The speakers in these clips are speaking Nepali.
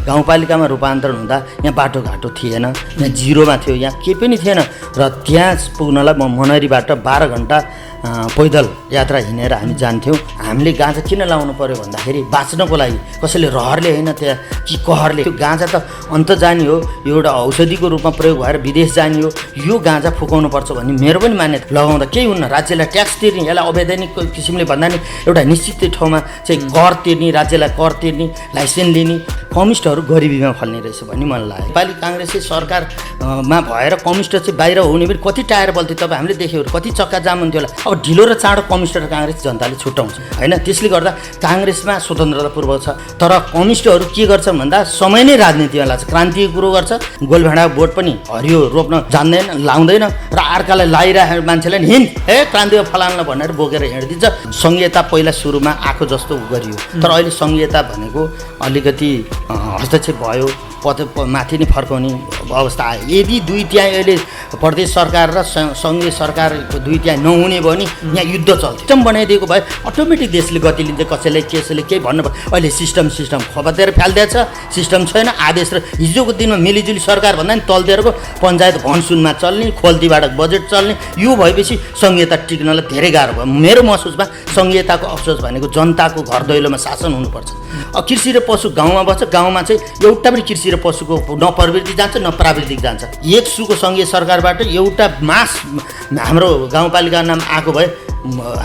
गाउँपालिकामा रूपान्तरण हुँदा यहाँ बाटोघाटो थिएन, यहाँ जिरोमा थियो, यहाँ केही पनि थिएन र त्यहाँ पुग्नलाई मनरीबाट 12 घन्टा पैदल यात्रा हिँडेर हामी जान्थ्यौँ। हामीले गाँजा किन लाउनु पर्यो भन्दाखेरि बाँच्नको लागि, कसैले रहरले होइन त्यहाँ कि कहरले। त्यो गाँजा त अन्त जाने हो, यो एउटा औषधिको रूपमा प्रयोग भएर विदेश जाने हो, यो गाँजा फुकाउनुपर्छ भन्ने मेरो पनि मान्यता। लगाउँदा केही हुन्न, राज्यलाई ट्याक्स तिर्ने, यसलाई अवैधानिक किसिमले भन्दा नि एउटा निश्चित ठाउँमा चाहिँ कर तिर्ने, राज्यलाई कर तिर्ने, लाइसेन्स लिने, कम्युनिस्टहरू गरिबीमा फल्ने रहेछ भन्ने मलाई लाग्यो। नेपाली काङ्ग्रेसै सरकारमा भएर कम्युनिस्ट चाहिँ बाहिर हुने पनि कति टायर बल्थ्यो तपाईँ हामीले देख्यो, कति चक्का जाम हुन्थ्यो होला। अब ढिलो र चाँडो कम्युनिस्ट र काङ्ग्रेस जनताले छुट्याउँछ होइन, त्यसले गर्दा काङ्ग्रेसमा स्वतन्त्रतापूर्वक छ। तर कम्युनिस्टहरू के गर्छन् भन्दा समय नै राजनीतिमा लाग्छ, क्रान्तिको कुरो गर्छ। गोलभेडा बोट पनि हरियो रोप्न जान्दैन, लाउँदैन र अर्कालाई लाइरहेको मान्छेलाई हिँड क्रान्तिमा फलाउन भनेर बोकेर हिँडिदिन्छ। सङ्घीयता पहिला सुरुमा आएको जस्तो गरियो, तर अहिले सङ्घीयता भनेको अलिकति हस्तक्षेप भयो, माथि नै फर्काउने अवस्था आयो। यदि 2/3 अहिले प्रदेश सरकार र सङ्घीय सरकारको 2/3 नहुने भयो भने यहाँ युद्ध चल्छ। सिस्टम बनाइदिएको भए अटोमेटिक देशले गति लिन्छ, कसैले केही भन्नु पर्यो। अहिले सिस्टम खपातेर फालिदिएछ, सिस्टम छैन। आदेश र हिजोको दिनमा मिलिजुली सरकार भन्दा नि तलतिरको पञ्चायत भनसुनमा चल्ने, खोल्तीबाट बजेट चल्ने, यो भएपछि सङ्घीयता टिक्नलाई धेरै गाह्रो भयो। मेरो महसुसमा सङ्घीयताको अफसोस भनेको जनताको घर दैलोमा शासन हुनुपर्छ। अब कृषि र पशु गाउँमा बस्छ, गाउँमा चाहिँ एउटा पनि कृषि र पशुको न प्रवृत्ति जान्छ न प्राविधिक जान्छ। एक सुको सङ्घीय सरकारबाट एउटा मास हाम्रो गाउँपालिका नाम आएको भए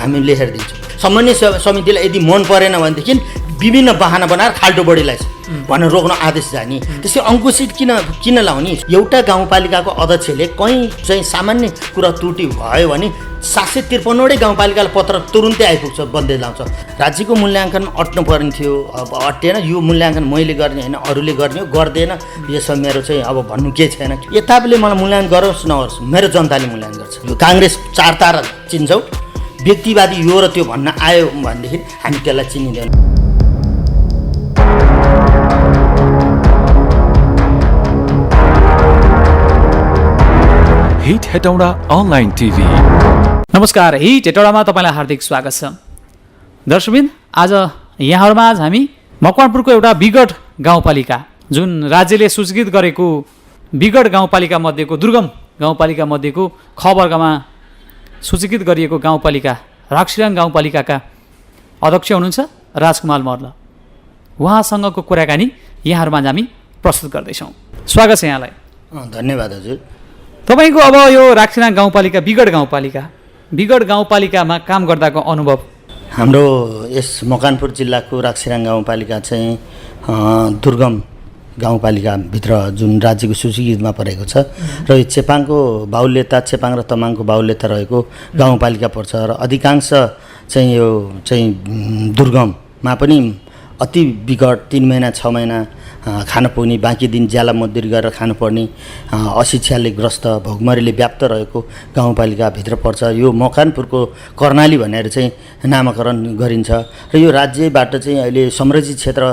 हामी लेखेर दिन्छौँ। समन्वय समितिलाई यदि मन परेन भनेदेखि विभिन्न बहाना बनाएर खाल्टो बढीलाई भनेर रोक्न आदेश जाने। त्यसै अङ्कुशित किन लाउने? एउटा गाउँपालिकाको अध्यक्षले कहीँ चाहिँ सामान्य कुरा त्रुटि भयो भने 753वटै गाउँपालिकालाई पत्र तुरुन्तै आइपुग्छ, बन्दै लाउँछ। राज्यको मूल्याङ्कनमा अट्नु पर्ने थियो, अब अटेन। यो मूल्याङ्कन मैले गर्ने होइन, अरूले गर्ने हो, गर्दैन। यसमा मेरो चाहिँ अब भन्नु केही छैन। यताले मलाई मूल्याङ्कन गरोस् नगरोस्, मेरो जनताले मूल्याङ्कन गर्छ। यो काङ्ग्रेस 4 तारा चिन्छौँ, व्यक्तिवादी यो र त्यो भन्न आयो भनेदेखि हामी त्यसलाई चिनिँदैन। Hit Hetauda online TV. नमस्कार, हिट हेटौडामा तपाईँलाई हार्दिक स्वागत छ। दर्शकबिन, आज यहाँहरूमा हामी मकवानपुरको एउटा विगत गाउँपालिका, जुन राज्यले सूचीकृत गरेको विगत गाउँपालिका मध्येको दुर्गम गाउँपालिका मध्येको ख वर्गमा सूचीकृत गरिएको गाउँपालिका राक्सिराङ गाउँपालिकाका अध्यक्ष हुनुहुन्छ राजकुमार मल्ल। उहाँसँगको कुराकानी यहाँहरूमा हामी प्रस्तुत गर्दैछौँ। स्वागत छ यहाँलाई। धन्यवाद हजुर। तपाईँको अब यो राक्सिराङ गाउँपालिका विगत गाउँपालिकामा काम गर्दाको अनुभव? हाम्रो यस मकवानपुर जिल्लाको राक्सिराङ गाउँपालिका चाहिँ दुर्गम गाउँपालिकाभित्र जुन राज्यको सूचीकृतमा परेको छ र यो चेपाङको बाहुल्यता, चेपाङ र तमाङको बाहुल्यता रहेको गाउँपालिका पर्छ र अधिकांश चाहिँ यो चाहिँ दुर्गममा पनि अति विकट 3 महिना 6 महिना खान पुग्ने, बाँकी दिन ज्याला मजदुरी गरेर खानुपर्ने, अशिक्षाले ग्रस्त, भोकमरीले व्याप्त रहेको गाउँपालिकाभित्र पर्छ। यो मकवानपुरको कर्णाली भनेर चाहिँ नामाकरण गरिन्छ र यो राज्यबाट चाहिँ अहिले संरक्षित क्षेत्र,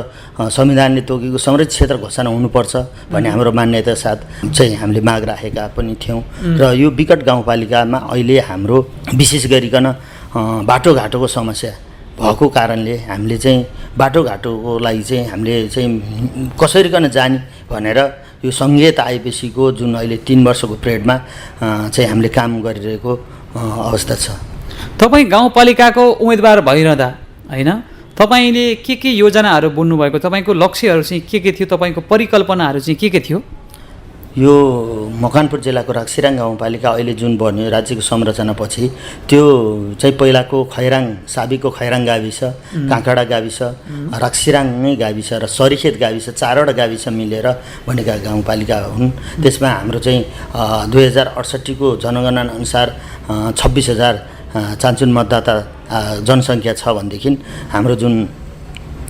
संविधानले तोकेको संरक्षित क्षेत्र घोषणा हुनुपर्छ भन्ने हाम्रो मान्यता साथ चाहिँ हामीले माग राखेका पनि थियौँ। र यो विकट गाउँपालिकामा अहिले हाम्रो विशेष गरिकन बाटोघाटोको समस्या भएको कारणले हामीले चाहिँ बाटोघाटोको लागि चाहिँ हामीले चाहिँ कसरीकन जाने भनेर यो सङ्घीयता आएपछिको जुन अहिले 3 वर्षको पिरियडमा चाहिँ हामीले काम गरिरहेको अवस्था छ। तपाईँ गाउँपालिकाको उम्मेदवार भइरहँदा होइन, तपाईँले के योजनाहरू बुन्नुभएको, तपाईँको लक्ष्यहरू चाहिँ के थियो, तपाईँको परिकल्पनाहरू चाहिँ के थियो? यो मकवानपुर जिल्लाको राक्सिराङ गाउँपालिका अहिले जुन बन्यो राज्यको संरचनापछि, त्यो चाहिँ पहिलाको साबिकको खैराङ गाविस, काँकडा गाविस, राक्सिराङै गाविस र सरीखेत गाविस, 4वटा गाविस मिलेर बनेका गाउँपालिका हुन्। त्यसमा हाम्रो चाहिँ 2068को जनगणना अनुसार 26,000 चान्चुन मतदाता जनसङ्ख्या छ भनेदेखि हाम्रो जुन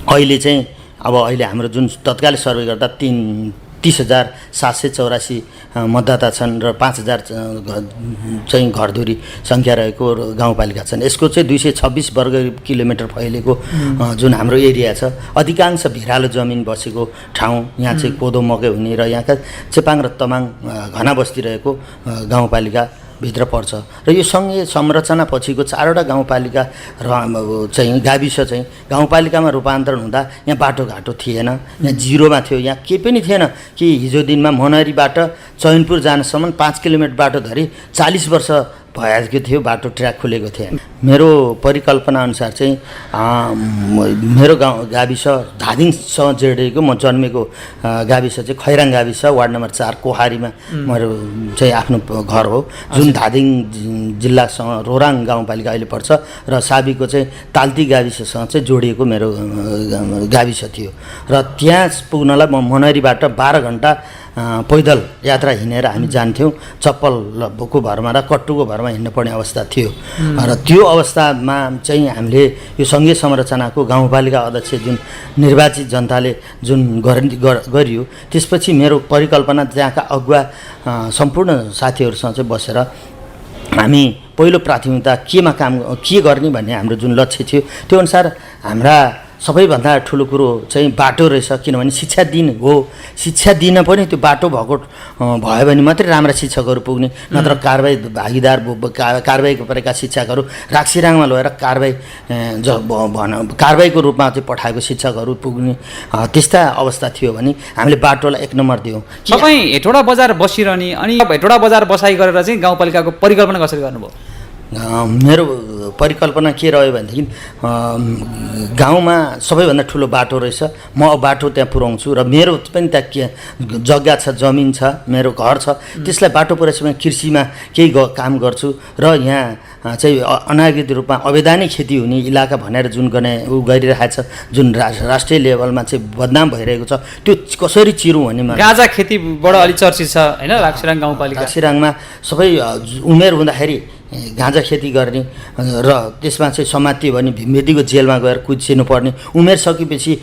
अहिले चाहिँ अहिले हाम्रो जुन तत्काल सर्वे गर्दा 30,784 मतदाता छन् र 5,000 चाहिँ घरधुरी सङ्ख्या रहेको गाउँपालिका छन्। यसको चाहिँ 226 वर्ग किलोमिटर फैलेको जुन हाम्रो एरिया छ, अधिकांश भिरालो जमिन बसेको ठाउँ, यहाँ चाहिँ कोदो मकै हुने र यहाँका चेपाङ र तमाङ घना बस्ती रहेको गाउँपालिका भित्र पर्छ र यो सङ्घीय संरचना पछिको 4वटा गाउँपालिका चाहिँ गाविस चाहिँ गाउँपालिकामा रूपान्तरण हुँदा यहाँ बाटोघाटो थिएन, यहाँ जिरोमा थियो, यहाँ केही पनि थिएन कि हिजो दिनमा मनहरीबाट चैनपुर जानसम्म 5 किलोमिटर बाटो धरि 40 वर्ष भएको थियो, बाटो ट्र्याक खुलेको थिएन। मेरो परिकल्पना अनुसार चाहिँ मेरो गाउँ गाविस धादिङसँग जोडिएको, म जन्मेको गाविस चाहिँ खैराङ गाविस वार्ड नम्बर 4 कोहारीमा मेरो चाहिँ आफ्नो घर हो, जुन धादिङ जिल्लासँग रोराङ गाउँपालिका अहिले पर्छ र साबीको चाहिँ ताल्ती गाविससँग चाहिँ जोडिएको मेरो गाविस थियो र त्यहाँ पुग्नलाई म मनहरीबाट 12 घन्टा पैदल यात्रा हिँडेर हामी जान्थ्यौँ। चप्पलको भरमा र कट्टुको भरमा हिँड्नुपर्ने अवस्था थियो र त्यो अवस्थामा चाहिँ हामीले यो सङ्घीय संरचनाको गाउँपालिका अध्यक्ष जुन निर्वाचित जनताले जुन गरियो, त्यसपछि मेरो परिकल्पना त्यहाँका अगुवा सम्पूर्ण साथीहरूसँग चाहिँ बसेर हामी पहिलो प्राथमिकता केमा काम के गर्ने भन्ने हाम्रो जुन लक्ष्य थियो, त्यो अनुसार हाम्रा सबैभन्दा ठुलो कुरो चाहिँ बाटो रहेछ। किनभने शिक्षा दिन हो, शिक्षा दिन पनि त्यो बाटो भएको भयो भने मात्रै राम्रा शिक्षकहरू पुग्ने, नत्र कारबाही भागीदार कारबाहीको परेका शिक्षकहरू राक्सिराङमा लगेर कारबाहीको रूपमा चाहिँ पठाएको शिक्षकहरू पुग्ने त्यस्ता अवस्था थियो भने हामीले बाटोलाई 1 नम्बर दियौँ। तपाईँ हेटौडा बजार बसिरहने अनि हेटौडा बजार बसाइ गरेर चाहिँ गाउँपालिकाको परिकल्पना कसरी गर्नुभयो? मेरो परिकल्पना के रह्यो भनेदेखि गाउँमा सबैभन्दा ठुलो बाटो रहेछ, म बाटो त्यहाँ पुर्याउँछु र मेरो पनि त्यहाँ जग्गा छ, जमिन छ, मेरो घर छ, त्यसलाई बाटो पुर्याएपछि म कृषिमा केही काम गर्छु र यहाँ चाहिँ अनाधिकृत रूपमा अवैधानिक खेती हुने इलाका भनेर जुन गरिरहेको छ, जुन राष्ट्रिय लेभलमा चाहिँ बदनाम भइरहेको छ, त्यो कसरी चिरौँ भन्ने गाँजा खेतीबाट अलिक चर्चित छ होइन राक्सिराङ गाउँपालिका। राक्सिराङमा सबै उमेर हुँदाखेरि गाँजा खेती गर्ने र त्यसमा चाहिँ समातियो भने भीमवेदीको जेलमा गएर कुचिनुपर्ने, उमेर सकेपछि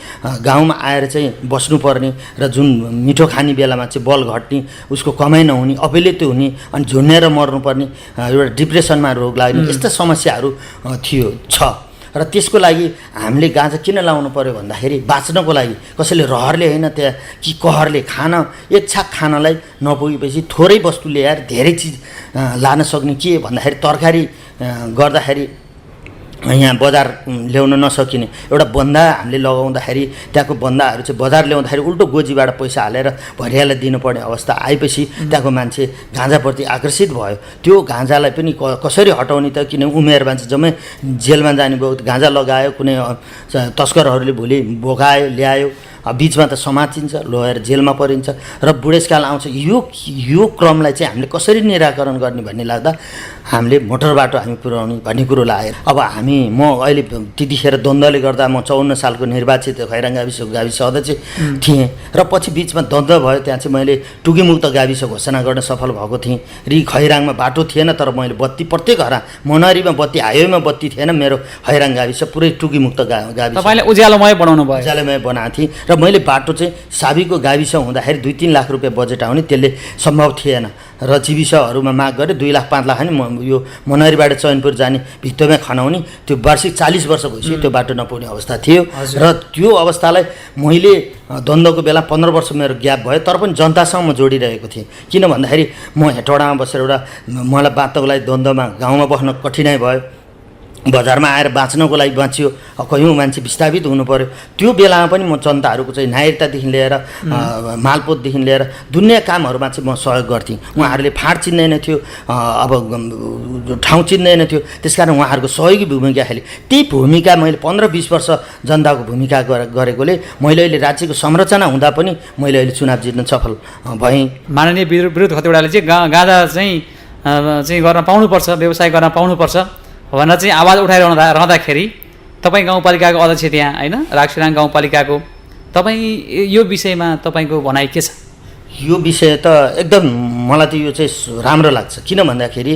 गाउँमा आएर चाहिँ बस्नुपर्ने र जुन मिठो खाने बेलामा चाहिँ बल घट्ने, उसको कमाइ नहुने, अपैलेतो हुने अनि झुन्नेर मर्नुपर्ने, एउटा डिप्रेसनमा रोग लाग्ने, यस्ता समस्याहरू छ। र त्यसको लागि हामीले गाँजा किन लाउनु पर्यो भन्दाखेरि बाँच्नको लागि, कसैले रहरले होइन त्यहाँ कि कहरले खान एक छाक खानलाई नपुगेपछि थोरै वस्तु ल्याएर धेरै चिज लान सक्ने के भन्दाखेरि तरकारी गर्दाखेरि यहाँ बजार ल्याउन नसकिने एउटा बन्दा हामीले लगाउँदाखेरि त्यहाँको बन्दाहरू चाहिँ बजार ल्याउँदाखेरि उल्टो गोजीबाट पैसा हालेर भरियालाई दिनुपर्ने अवस्था आएपछि त्यहाँको मान्छे गाँजाप्रति आकर्षित भयो। त्यो गाँजालाई पनि कसरी हटाउने त, किन उमेरमा चाहिँ जम्मै जेलमा जाने भयो, गाँजा लगायो, कुनै तस्करहरूले भोलि बोकायो ल्यायो, बिचमा त समातिन्छ, लगेर जेलमा परिन्छ र बुढेसकाल आउँछ। यो क्रमलाई चाहिँ हामीले कसरी निराकरण गर्ने भन्ने लाग्दा हामीले मोटर बाटो हामी पुर्याउने भन्ने कुरो लाग्यो। अब म अहिले त्यतिखेर द्वन्द्वले गर्दा म 54 सालको निर्वाचित खैराङ गाविस अध्यक्ष थिएँ र पछि बिचमा द्वन्द्व भयो, त्यहाँ चाहिँ मैले टुकीमुक्त गाविस घोषणा गर्न सफल भएको थिएँ र खैराङमा बाटो थिएन, तर मैले बत्ती प्रत्येक घर मनहरीमा बत्ती, हाइवेमा बत्ती थिएन, मेरो खैराङ गाविस पुरै टुकीमुक्त गाविस तपाईँले उज्यालोमय बनाउनु भयो। उज्यालोमय बनाएको थिएँ र मैले बाटो चाहिँ साबीको गाविस हुँदाखेरि 2-3 लाख रुपियाँ बजेट आउने, त्यसले सम्भव थिएन र जीविसहरूमा माग गरेँ 2 लाख 5 लाख नि यो मनहरीबाट चैनपुर जाने भित्तोमा खनाउने, त्यो वार्षिक 40 वर्ष भइसक्यो त्यो बाटो नपुग्ने अवस्था थियो र त्यो अवस्थालाई मैले द्वन्द्वको बेला 15 वर्ष मेरो ग्याप भयो, तर पनि जनतासँग म जोडिरहेको थिएँ। किन भन्दाखेरि म हेटौडामा बसेर एउटा मलाई बाँच्नको लागि द्वन्द्वमा गाउँमा बस्न कठिनाइ भयो, बजारमा आएर बाँच्नको लागि बाँचियो, कयौँ मान्छे विस्थापित हुनु पर्यो। त्यो बेलामा पनि म जनताहरूको चाहिँ नागरिकतादेखि लिएर मालपोतदेखि लिएर दुनियाँ कामहरूमा चाहिँ म सहयोग गर्थेँ। उहाँहरूले फाँड चिन्दैन थियो, अब ठाउँ चिन्दैन थियो, त्यस कारण उहाँहरूको सहयोगी भूमिका खेलेँ। त्यही भूमिका मैले 15-20 वर्ष जनताको भूमिका गरेकोले मैले अहिले राज्यको संरचना हुँदा पनि मैले अहिले चुनाव जित्न सफल भएँ। माननीय विरोध खतिवडाले चाहिँ गाँजा चाहिँ गर्न पाउनुपर्छ, व्यवसाय गर्न पाउनुपर्छ भनेर चाहिँ आवाज उठाइरहँदाखेरि तपाईँ गाउँपालिकाको अध्यक्ष त्यहाँ होइन राक्सिराङ गाउँपालिकाको, तपाईँ यो विषयमा तपाईँको भनाइ के छ? यो विषय त एकदम मलाई त यो चाहिँ राम्रो लाग्छ। किन भन्दाखेरि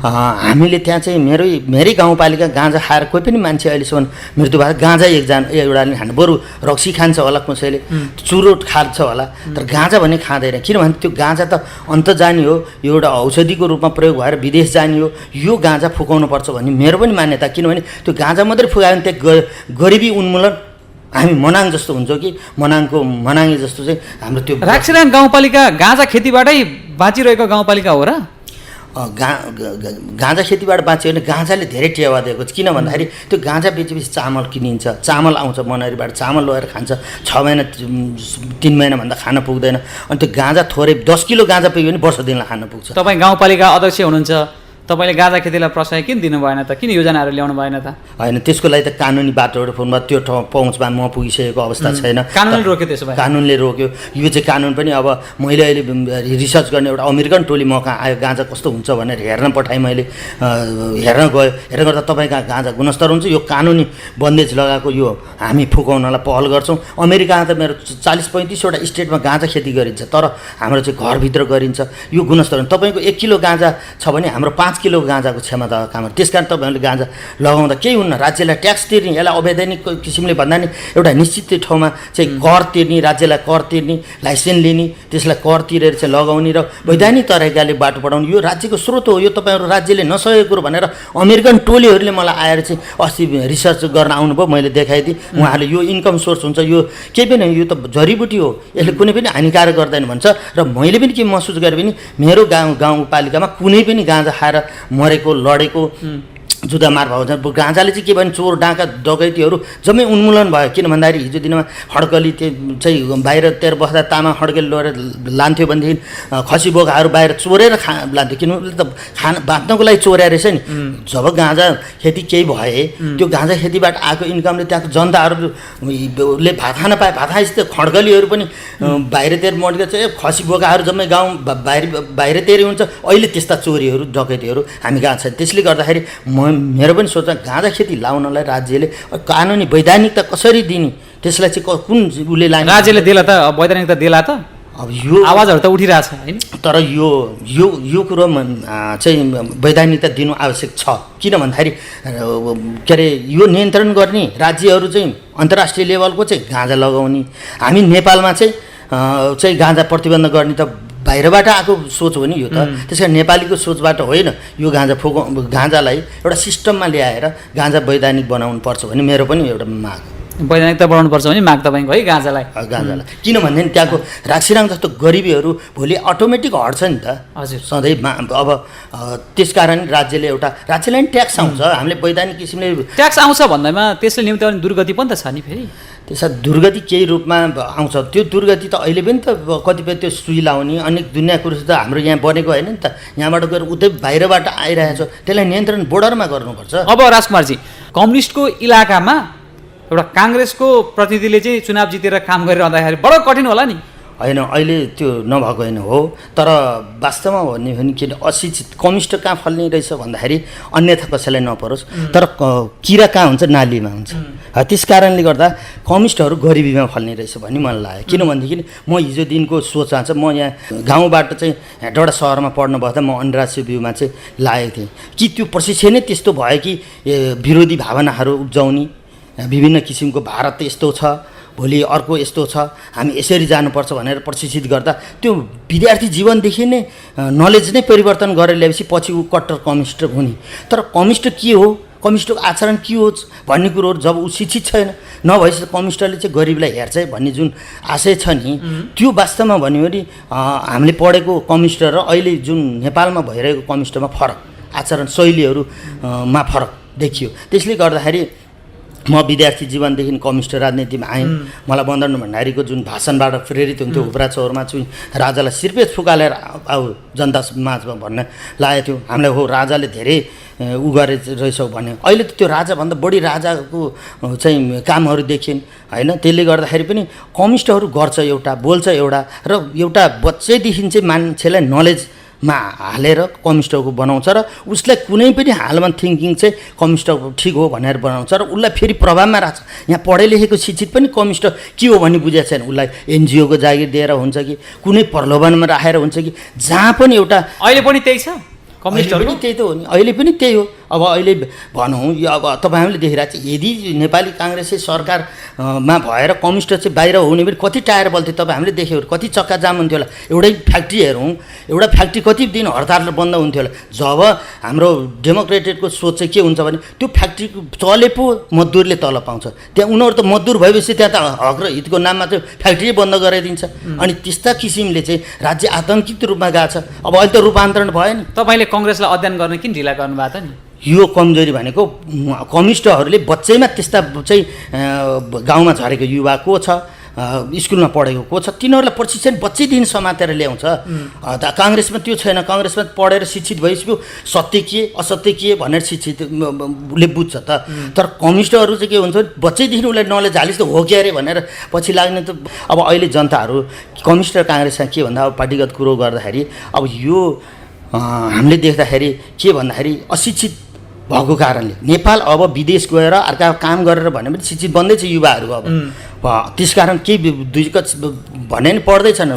हामीले त्यहाँ चाहिँ मेरै गाउँपालिका गाँजा खाएर कोही पनि मान्छे अहिलेसम्म मृत्यु भएको, गाँजा एउटाले खान्छ, बरु रक्सी खान्छ होला, कसैले चुरोट खान्छ होला, तर गाँजा भने खाँदैन। किनभने त्यो गाँजा त अन्त जाने हो, यो एउटा औषधिको रूपमा प्रयोग भएर विदेश जाने हो, यो गाँजा फुकाउनु पर्छ भन्ने मेरो पनि मान्यता। किनभने त्यो गाँजा मात्रै फुकायो भने त्यहाँ गरिबी उन्मूलन हामी मनाङ जस्तो हुन्छ कि मनाङे जस्तो चाहिँ हाम्रो त्यो राक्सिराङ गाउँपालिका गाँजा खेतीबाटै बाँचिरहेको गाउँपालिका हो र? गाँजा खेतीबाट बाँच्यो भने गाँजाले धेरै टेवा दिएको छ। किन भन्दाखेरि त्यो गाँजा बेचेपछि चामल किनिन्छ, चामल आउँछ मनैरीबाट, चामल लगेर खान्छ, 6 महिना 3 महिनाभन्दा खान पुग्दैन। अनि त्यो गाँजा थोरै 10 किलो गाँजा पुग्यो भने वर्ष दिनलाई खान पुग्छ। तपाईँ गाउँपालिका अध्यक्ष हुनुहुन्छ, तपाईँले गाँजा खेतीलाई प्रोत्साहन किन दिनु भएन त? किन योजनाहरू ल्याउनु भएन त? होइन, त्यसको लागि त कानुनी बाटोबाट फोनमा त्यो पहुँचमा म पुगिसकेको अवस्था छैन। कानुनले रोक्यो त्यसो भए? कानुनले रोक्यो। यो चाहिँ कानुन पनि अब मैले अहिले रिसर्च गर्ने एउटा अमेरिकन टोली म कहाँ आयो, गाँजा कस्तो हुन्छ भनेर हेर्न पठाएँ मैले। हेर्न गयो, हेर्न गर्दा तपाईँको गाँजा गुणस्तर हुन्छ, यो कानुनी बन्देज लगाएको यो हामी फुकाउनलाई पहल गर्छौँ। अमेरिकामा त मेरो 40-35वटा स्टेटमा गाँजा खेती गरिन्छ, तर हाम्रो चाहिँ घरभित्र गरिन्छ। यो गुणस्तर तपाईँको 1 किलो गाँजा छ भने हाम्रो 5 किलो गाँजाको क्षमता काम। त्यस कारण तपाईँहरूले गाँजा लगाउँदा केही हुन्न, राज्यलाई ट्याक्स तिर्ने, यसलाई अवैधानिक किसिमले भन्दा नि एउटा निश्चित ठाउँमा चाहिँ कर तिर्ने, राज्यलाई कर तिर्ने, लाइसेन्स लिने, त्यसलाई कर तिरेर चाहिँ लगाउने र वैधानिक तरिकाले बाटो बढाउने यो राज्यको स्रोत हो। यो तपाईँहरू राज्यले नसकेको कुरो भनेर अमेरिकन टोलीहरूले मलाई आएर चाहिँ अस्ति रिसर्च गर्न आउनुभयो, मैले देखाइदिएँ। उहाँहरूले यो इन्कम सोर्स हुन्छ, यो केही पनि यो त जडीबुटी हो, यसले कुनै पनि हानिकारक गर्दैन भन्छ। र मैले पनि के महसुस गरेँ भने मेरो गाउँपालिकामा कुनै पनि गाँजा खाएर मरेको, लडेको, जुदामार भएको छ। गाँजाले चाहिँ के भने चोर डाँका डकैतीहरू जम्मै उन्मूलन भयो। किन भन्दाखेरि हिजो दिनमा हड्कली त्यो चाहिँ बाहिरतिर बस्दा तामा हड्कली लगेर लान्थ्यो भनेदेखि खसी बोकाहरू बाहिर चोरेर लान्थ्यो, किन उसले त बाँच्नको लागि चोर्या रहेछ नि। जब गाँजा खेती केही भए त्यो गाँजा खेतीबाट आएको इन्कमले त्यहाँको जनताहरूले भात खान पाए। भात खाएपछि त्यो खड्कलीहरू पनि बाहिरतिर मर्केको छ, खसी बोकाहरू जम्मै गाउँ बाहिरतिरै हुन्छ। अहिले त्यस्ता चोरीहरू डकैतीहरू हामी गएको छ। त्यसले गर्दाखेरि मेरो पनि सोच, गाँजा खेती लाउनलाई राज्यले कानुनी वैधानिकता कसरी दिने, त्यसलाई चाहिँ कुन उसले लाने? राज्यले देला त, वैधानिकता देला त? अब यो आवाजहरू त उठिरहेछ होइन, तर यो कुरो चाहिँ वैधानिकता दिनु आवश्यक छ। किन भन्दाखेरि के अरे यो नियन्त्रण गर्ने राज्यहरू चाहिँ अन्तर्राष्ट्रिय लेभलको चाहिँ गाँजा लगाउने, हामी नेपालमा चाहिँ गाँजा प्रतिबन्ध गर्ने त बाहिरबाट आएको सोच हो नि यो त। त्यस कारण नेपालीको सोचबाट होइन, यो गाँजालाई एउटा सिस्टममा ल्याएर गाँजा वैधानिक बनाउनु पर्छ भन्ने मेरो पनि एउटा माग। वैधानिकता बढाउनु पर्छ भने माग तपाईँको है गाँजालाई? किनभने त्यहाँको राक्सिराङ जस्तो गरिबीहरू भोलि अटोमेटिक हट्छ नि त। हजुर, सधैँ अब त्यसकारण राज्यले नि ट्याक्स आउँछ, हामीले वैधानिक किसिमले ट्याक्स आउँछ भन्दैमा त्यसले निम्त्याउने दुर्गति पनि त छ नि फेरि। त्यसमा दुर्गति केही रूपमा आउँछ। त्यो दुर्गति त अहिले पनि त कतिपय त्यो सुई लाउने अनेक दुनियाँ कुरो त हाम्रो यहाँ बनेको होइन नि त। यहाँबाट गएर उतै बाहिरबाट आइरहेछ, त्यसलाई नियन्त्रण बोर्डरमा गर्नुपर्छ। अब राजकुमारजी, कम्युनिस्टको इलाकामा एउटा काङ्ग्रेसको प्रतिनिधिले चाहिँ चुनाव जितेर काम गरिरहँदाखेरि बडो कठिन होला नि? होइन, अहिले त्यो नभएको होइन हो, तर वास्तवमा भन्ने भने किन अशिक्षित कम्युनिस्ट कहाँ फल्ने रहेछ भन्दाखेरि अन्यथा कसैलाई नपरोस्, तर किरा कहाँ हुन्छ, नालीमा हुन्छ। त्यस कारणले गर्दा कम्युनिस्टहरू गरिबीमा फल्ने रहेछ भन्ने मलाई लाग्यो। किनभनेदेखि म हिजो दिनको सोच आउँछ, म यहाँ गाउँबाट चाहिँ हेटौँडा सहरमा पढ्न बस्दा म अन्तर्राष्ट्रिय व्यूमा चाहिँ लागेको थिएँ कि त्यो प्रशिक्षण नै त्यस्तो भयो कि विरोधी भावनाहरू उब्जाउने, विभिन्न किसिमको भारत यस्तो छ, भोलि अर्को यस्तो छ, हामी यसरी जानुपर्छ भनेर प्रशिक्षित गर्दा त्यो विद्यार्थी जीवनदेखि नै नलेज नै परिवर्तन गरेर ल्याएपछि पछि ऊ कट्टर कम्युनिस्ट हुने। तर कम्युनिस्ट के हो, कम्युनिस्टको आचरण के हो भन्ने कुरोहरू जब ऊ शिक्षित छैन, नभएपछि कम्युनिस्टले चाहिँ गरिबलाई हेर्छ भन्ने जुन आशय छ नि, त्यो वास्तवमा भन्यो भने हामीले पढेको कम्युनिस्ट र अहिले जुन नेपालमा भइरहेको कम्युनिस्टमा फरक, आचरण शैलीहरूमा फरक देखियो। त्यसले गर्दाखेरि म विद्यार्थी जीवनदेखि कम्युनिस्ट राजनीतिमा आएँ। मलाई बन्दन भण्डारीको जुन भाषणबाट प्रेरित हुन्थ्यो, हुब्रा चौरमा चाहिँ राजालाई सिर्पेच फुकालेर आऊ जनता माझमा भन्न लागेको थियो। हामीलाई हो राजाले धेरै उ गरे रहेछौ भने, अहिले त त्यो राजाभन्दा बढी राजाको चाहिँ कामहरू देखिन् होइन। त्यसले गर्दाखेरि पनि कम्युनिस्टहरू गर्छ एउटा, बोल्छ एउटा, र एउटा बच्चैदेखि चाहिँ मान्छेलाई नलेजमा हालेर कम्युनिस्टको बनाउँछ र उसलाई कुनै पनि हालमा थिङ्किङ चाहिँ कम्युनिस्टको ठिक हो भनेर बनाउँछ र उसलाई फेरि प्रभावमा राख्छ। यहाँ पढे लेखेको शिक्षित पनि कम्युनिस्ट के हो भन्ने बुझेको छैन। उसलाई एनजिओको जागिर दिएर हुन्छ कि कुनै प्रलोभनमा राखेर हुन्छ कि जहाँ पनि एउटा अहिले पनि त्यही छ कम्युनिस्टहरू पनि त्यही त हो नि, अहिले पनि त्यही हो। अब अहिले भनौँ यो अब तपाईँहरूले देखिरहेको छ यदि नेपाली काङ्ग्रेसै सरकारमा भएर कम्युनिस्ट चाहिँ बाहिर हुने पनि कति टायर बल्थ्यो तपाईँ हामीले देख्यो कति चक्का जाम हुन्थ्यो होला एउटै फ्याक्ट्री हेरौँ एउटा फ्याक्ट्री कति दिन हडताल बन्द हुन्थ्यो होला जब हाम्रो डेमोक्रेटिकको सोच चाहिँ के हुन्छ भने त्यो फ्याक्ट्री चले पो मजदुरले तल पाउँछ त्यहाँ उनीहरू त मजदुर भएपछि त्यहाँ त हक र हितको नाममा चाहिँ फ्याक्ट्री बन्द गराइदिन्छ अनि त्यस्ता किसिमले चाहिँ राज्य आतङ्कित रूपमा गएको छ अब अहिले त रूपान्तरण भयो नि तपाईँले कङ्ग्रेसलाई अध्ययन गर्न किन ढिला गर्नुभएको त नि यो कमजोरी भनेको कम्युनिस्टहरूले बच्चैमा त्यस्ता चाहिँ गाउँमा झरेको युवा को छ स्कुलमा पढेको को छ तिनीहरूलाई प्रशिक्षण बच्चैदेखि समातेर ल्याउँछ काङ्ग्रेसमा त्यो छैन काङ्ग्रेसमा पढेर शिक्षित भइसक्यो सत्य के असत्य के भनेर शिक्षितले बुझ्छ त तर कम्युनिस्टहरू चाहिँ के हुन्छ बच्चैदेखि उसलाई नलेज हालिस् त हो कि अरे भनेर पछि लाग्ने त अब अहिले जनताहरू कम्युनिस्ट र काङ्ग्रेसमा के भन्दा अब पार्टीगत कुरो गर्दाखेरि अब यो हामीले देख्दाखेरि के भन्दाखेरि अशिक्षित भएको कारणले नेपाल अब विदेश गएर अर्का काम गरेर भने पनि शिक्षित बन्दैछ युवाहरू अब त्यसकारण केही दुई भने नि पढ्दैछन्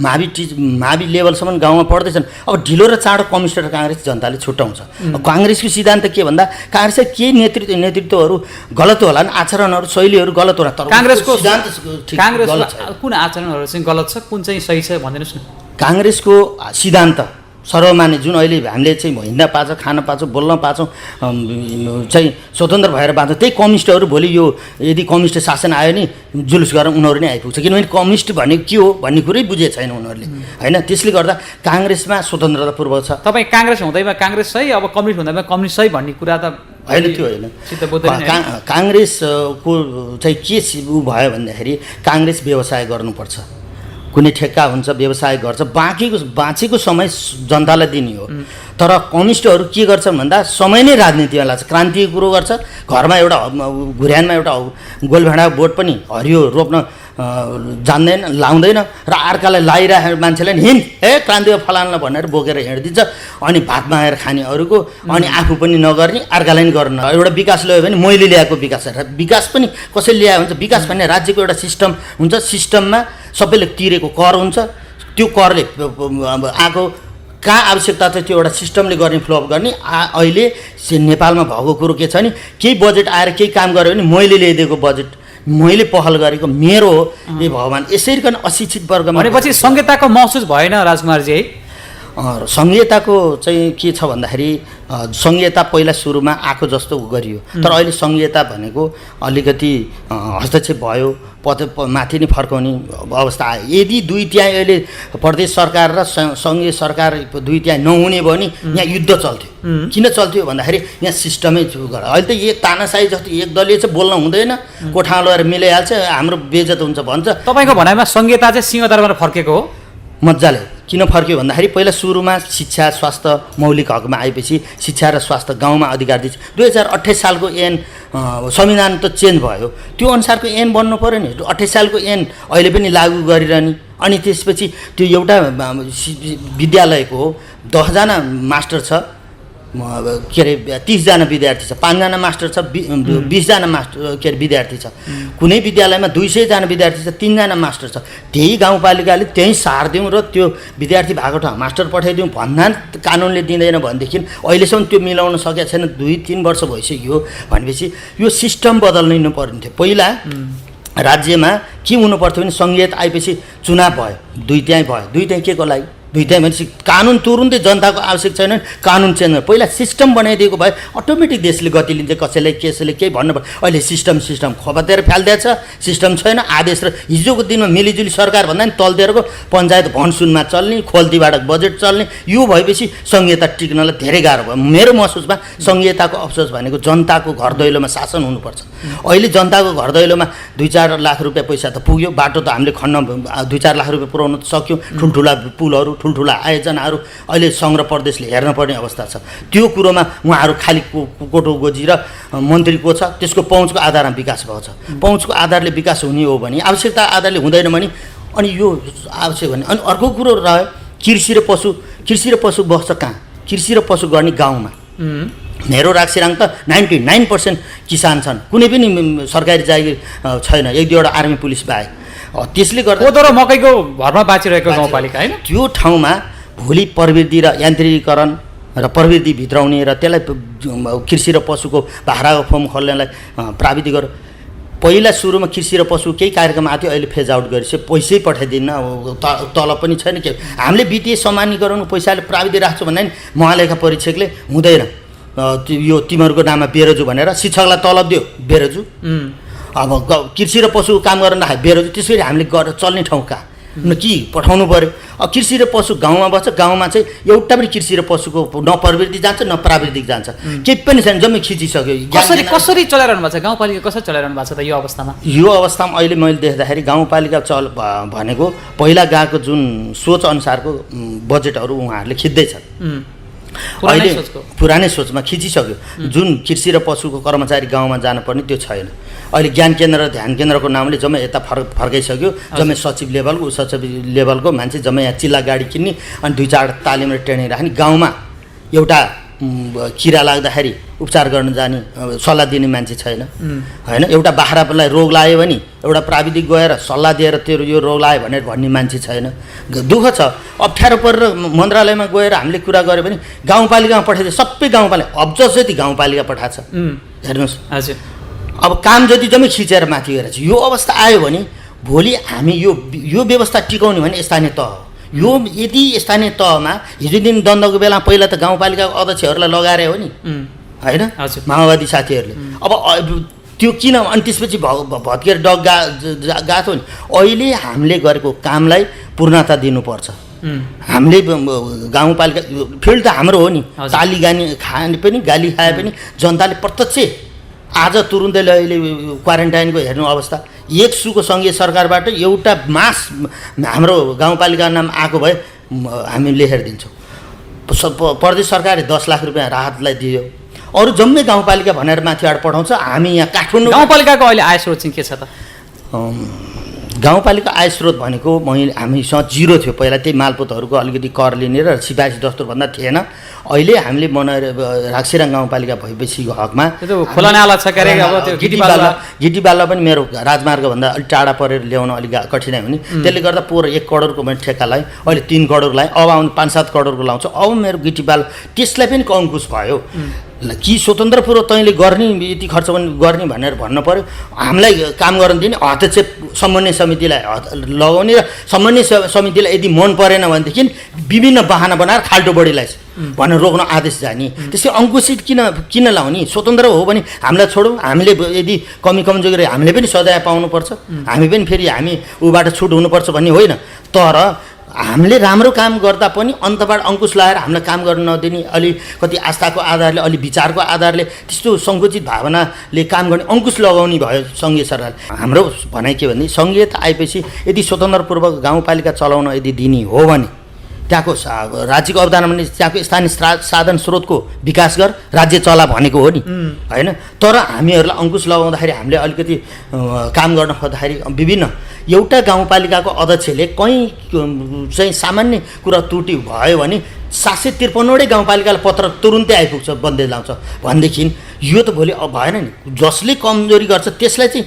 मावि लेभलसम्म गाउँमा पढ्दैछन् अब ढिलो र चाँडो कम्युनिस्ट र काङ्ग्रेस जनताले छुट्याउँछ काङ्ग्रेसको सिद्धान्त के भन्दा काङ्ग्रेसका केही नेतृत्वहरू गलत होला नि आचरणहरू शैलीहरू गलत होला तर काङ्ग्रेसको सिद्धान्त कुन आचरणहरू चाहिँ गलत छ कुन चाहिँ सही छ भनिदिनुहोस् न काङ्ग्रेसको सिद्धान्त सर्वमान्य जुन अहिले हामीले चाहिँ हिँड्न पाउँछ खान पाउँछौँ बोल्न पाउँछौँ चाहिँ स्वतन्त्र भएर बाँच्छौँ त्यही कम्युनिस्टहरू भोलि यो यदि कम्युनिस्ट शासन आयो नि जुलुस गरेर उनीहरू नै आइपुग्छ किनभने कम्युनिस्ट भनेको के हो भन्ने कुरै बुझेको छैन उनीहरूले होइन त्यसले गर्दा काङ्ग्रेसमा स्वतन्त्रतापूर्वक छ तपाईँ काङ्ग्रेस हुँदैमा काङ्ग्रेस सही अब कम्युनिस्ट हुँदैमा कम्युनिस्ट सही भन्ने कुरा त होइन त्यो होइन काङ्ग्रेसको चाहिँ के उ भयो भन्दाखेरि काङ्ग्रेस व्यवसाय गर्नुपर्छ कुनै ठेक्का हुन्छ व्यवसाय गर्छ बाँचेको समय जनतालाई दिने हो तर कम्युनिस्टहरू के गर्छन् भन्दा समय नै राजनीतिमा लाग्छ क्रान्तिको कुरो गर्छ घरमा एउटा घुर्यानमा एउटा गोलभेडा बोट पनि हरियो रोप्न जान्दैन लाउँदैन र अर्कालाई लाइरहेको मान्छेलाई हिँड क्रान्तिको फलानलाई भनेर बोकेर हिँडिदिन्छ अनि भात मागेर खाने अरूको अनि आफू पनि नगर्ने अर्कालाई पनि गर्न एउटा विकास ल्यायो भने मैले ल्याएको विकास पनि कसैले ल्यायो भने विकास भन्ने राज्यको एउटा सिस्टम हुन्छ सिस्टममा सबैले तिरेको कर हुन्छ त्यो करले आएको कहाँ आवश्यकता छ त्यो एउटा सिस्टमले गर्ने फ्लो अप गर्ने अहिले नेपालमा भएको कुरो के छ नि केही बजेट आएर केही काम गऱ्यो भने मैले ल्याइदिएको बजेट मैले पहल गरेको मेरो हो ए भगवान् यसरी पनि अशिक्षित वर्गमा भनेपछि संहिताको महसुस भएन राजकुमारजी है संहिताको चाहिँ के छ भन्दाखेरि संहिता पहिला सुरुमा आएको जस्तो गरियो तर अहिले संहिता भनेको अलिकति हस्तक्षेप भयो माथि नै फर्काउने अवस्था आयो यदि 2/3 अहिले प्रदेश सरकार र सङ्घीय सरकार 2/3 नहुने भयो भने यहाँ युद्ध चल्थ्यो किन चल्थ्यो भन्दाखेरि यहाँ सिस्टमै अहिले त एक तानाशाही जस्तो एक दलीय चाहिँ बोल्न हुँदैन कोठा लगेर मिलाइहाल्छ हाम्रो बेइज्जत हुन्छ भन्छ तपाईँको भनाइमा संहिता चाहिँ सिंहदरबार फर्केको हो मजाले किन फर्क्यो भन्दाखेरि पहिला सुरुमा शिक्षा स्वास्थ्य मौलिक हकमा आएपछि शिक्षा र स्वास्थ्य गाउँमा अधिकार दिन्छ 2028 सालको ऐन संविधान त चेन्ज भयो त्यो अनुसारको ऐन बन्नु पऱ्यो नि 28 सालको ऐन अहिले पनि लागू गरिरहने अनि त्यसपछि त्यो एउटा विद्यालयको 10 जना मास्टर छ के अरे 30 जना विद्यार्थी छ 5 जना मास्टर छ 20 जना मास्टर के अरे विद्यार्थी छ कुनै विद्यालयमा 200 जना विद्यार्थी छ 3 जना मास्टर छ त्यही गाउँपालिकाले त्यही सार्दिउँ र त्यो विद्यार्थी भएको ठाउँ मास्टर पठाइदिउँ भन्दा कानुनले दिँदैन भनेदेखि अहिलेसम्म त्यो मिलाउन सकेको छैन 2-3 वर्ष भइसक्यो भनेपछि यो सिस्टम बदल्नु पर्ने थियो पहिला राज्यमा के हुनु पर्थ्यो भने सङ्घीयता आएपछि चुनाव भयो 2/3 भयो 2/3 के को लागि 2/3 भनेपछि कानुन तुरुन्तै जनताको आवश्यक छैन कानुन चेन्ज पहिला सिस्टम बनाइदिएको भए अटोमेटिक देशले गति लिन्छ कसैलाई केसैले केही भन्नु पर्यो अहिले सिस्टम खपातेर फालिदिएछ सिस्टम छैन आदेश र हिजोको दिनमा मिलिजुली सरकार भन्दा नि तलतिरको पञ्चायत भनसुनमा चल्ने खोल्तीबाट बजेट चल्ने यो भएपछि सङ्घीयता टिक्नलाई धेरै गाह्रो भयो मेरो महसुसमा सङ्घीयताको अफसोस भनेको जनताको घर दैलोमा शासन हुनुपर्छ अहिले जनताको घर दैलोमा 2-4 लाख रुपियाँ पैसा त पुग्यो बाटो त हामीले खन्न 2-4 लाख रुपियाँ पुर्याउन सक्यो ठुल्ठुला पुलहरू ठुल्ठुला आयोजनाहरू अहिले सङ्घ र प्रदेशले हेर्नुपर्ने अवस्था छ त्यो कुरोमा उहाँहरू खालि कोटो गोजी र मन्त्री को छ त्यसको पहुँचको आधारमा विकास भएको छ पहुँचको आधारले विकास हुने हो भने आवश्यकता आधारले हुँदैन भने अनि यो आवश्यक भने अनि अर्को कुरो रह्यो कृषि र पशु बस्छ कहाँ कृषि र पशु गर्ने गाउँमा मेरो राक्सिराङ त 99% किसान छन् कुनै पनि सरकारी जागिर छैन 1-2वटा आर्मी पुलिस बाहेक त्यसले गर्दा कोदो र मकैको भरमा बाँचिरहेको गाउँपालिका हैन त्यो ठाउँमा भोलि प्रविधि र यान्त्रिकीकरण र प्रविधि भित्राउने र त्यसलाई कृषि र पशुको बाख्राको फर्म खोल्नेलाई प्राविधिकहरू पहिला सुरुमा कृषि र पशु केही कार्यक्रम आएको थियो, अहिले फेज आउट गरेपछि पैसै पठाइदिन्न, तलब पनि छैन के। हामीले वित्तीय समानीकरण पैसाले प्राविधिक राख्छु भने नि महालेखा परीक्षकले हुँदैन, यो तिमीहरूको नाममा बेरोजु भनेर शिक्षकलाई तलब दियो बेरोजु, अब कृषि र पशु काम गर्न राखे बेरोजु, त्यसरी हामीले गरेर चल्ने ठाउँ कहाँ न कि पठाउनु पऱ्यो। अब कृषि र पशु गाउँमा बस्छ, गाउँमा चाहिँ एउटा पनि कृषि र पशुको न प्रवृत्ति जान्छ न प्राविधिक जान्छ, केही पनि छैन, जम्मै खिचिसक्यो। कसरी चलाइरहनु भएको छ गाउँपालिका, कसरी चलाइरहनु भएको छ त यो अवस्थामा? यो अवस्थामा अहिले मैले देख्दाखेरि गाउँपालिका भनेको पहिला गएको जुन सोच अनुसारको बजेटहरू उहाँहरूले खिच्दैछन्, अहिले पुरानै सोचमा खिचिसक्यो। जुन कृषि र पशुको कर्मचारी गाउँमा जानुपर्ने त्यो छैन। अहिले ज्ञान केन्द्र र ध्यान केन्द्रको नामले जम्मै यता फर्काइसक्यो, जम्मै सचिव लेभलको उपसचिव लेभलको मान्छे जम्मै यहाँ चिल्ला गाडी किन्ने अनि 2-4 तालिम र ट्रेनिङ राख्ने, गाउँमा एउटा किरा लाग्दाखेरि उपचार गर्न जाने सल्लाह दिने मान्छे छैन होइन। एउटा बाख्रालाई रोग लाग्यो भने एउटा प्राविधिक गएर सल्लाह दिएर तेरो यो रोग लाग्यो भनेर भन्ने मान्छे छैन। दुःख छ, अप्ठ्यारो परेर मन्त्रालयमा गएर हामीले कुरा गऱ्यो भने गाउँपालिकामा पठाइदियो, सबै गाउँपालिका अब जति गाउँपालिका पठाएको छ हेर्नुहोस्। हजुर, अब काम जति जम्मै खिचेर माथि गएर चाहिँ यो अवस्था आयो भने भोलि हामी यो व्यवस्था टिकाउने भने स्थानीय तह हो। यो यदि स्थानीय तहमा हिजो दिन द्वन्द्वको बेला पहिला त गाउँपालिकाको अध्यक्षहरूलाई लगाएर हो नि होइन माओवादी साथीहरूले, अब त्यो किन अनि त्यसपछि भत्केर डग गएको नि। अहिले हामीले गरेको कामलाई पूर्णता दिनुपर्छ। हामीले गाउँपालिका फिल्ड त हाम्रो हो नि, ताली गानी खाने पनि गाली खाए पनि जनताले प्रत्यक्ष आज तुरुन्तै अहिले क्वारेन्टाइनको हेर्नु अवस्था, एक सुको सङ्घीय सरकारबाट एउटा मास हाम्रो गाउँपालिका नाम आएको भए हामी लेखेर दिन्छौँ। प्रदेश सरकारले 10 लाख रुपियाँ राहतलाई दियो, अरू जम्मै गाउँपालिका भनेर माथिबाट पठाउँछ। हामी यहाँ काठमाडौँ गाउँपालिकाको अहिले आय स्रोत चाहिँ के छ त? गाउँपालिका आय स्रोत भनेको हामीसँग 0 थियो पहिला, त्यही मालपोतहरूको अलिकति कर लिने र सिफारिस दस्तुरभन्दा थिएन। अहिले हामीले बनाएर राक्सिराङ गाउँपालिका भएपछि हकमा खोला नाला छ क्यारे, अब त्यो गिटी बाल्ला पनि मेरो राजमार्गभन्दा अलिक टाढा परेर ल्याउन अलिक कठिनाइ हुने, त्यसले गर्दा पोहोर 1 करोडको मैले ठेक्का लगाएँ, अहिले 3 करोड लगाएँ, अब आउनु 5-7 करोडको लाउँछु। अब मेरो गिटी बाल त्यसलाई पनि अङ्कुश भयो कि स्वतन्त्रपूर्व तैँले गर्ने यति खर्च पनि गर्ने भनेर भन्नु पऱ्यो। हामीलाई काम गर्न दिने हस्तक्षेप समन्वय समितिलाई लगाउने र समन्वय समितिलाई यदि मन परेन भनेदेखि विभिन्न बहाना बनाएर खाल्टो बढीलाई भनेर रोक्न आदेश जाने। त्यसै अङ्कुशित किन लाउने? स्वतन्त्र हो भने हामीलाई छोडौँ, हामीले यदि कमजोरी हामीले पनि सजाय पाउनुपर्छ, हामी पनि फेरि हामी ऊबाट छुट हुनुपर्छ भन्ने होइन। तर हामीले राम्रो काम गर्दा पनि अन्तबाट अङ्कुश लगाएर हामीलाई काम गर्न नदिने, अलिकति आस्थाको आधारले अलि विचारको आधारले त्यस्तो सङ्कुचित भावनाले काम गर्ने अङ्कुश लगाउने भयो सङ्घीय सरकार। हाम्रो भनाइ के भने सङ्घीयता आएपछि यदि स्वतन्त्रपूर्वक गाउँपालिका चलाउन यदि दिने हो भने त्यहाँको राज्यको अवधान भने त्यहाँको स्थानीय साधन स्रोतको विकास गर, राज्य चला भनेको हो नि होइन। तर हामीहरूलाई अङ्कुश लगाउँदाखेरि हामीले अलिकति काम गर्न खोज्दाखेरि विभिन्न एउटा गाउँपालिकाको अध्यक्षले कहीँ चाहिँ सामान्य कुरा त्रुटि भयो भने 753वटै गाउँपालिकालाई पत्र तुरुन्तै आइपुग्छ, बन्देज लाउँछ भनेदेखि यो त भोलि भएन नि। जसले कमजोरी गर्छ त्यसलाई चाहिँ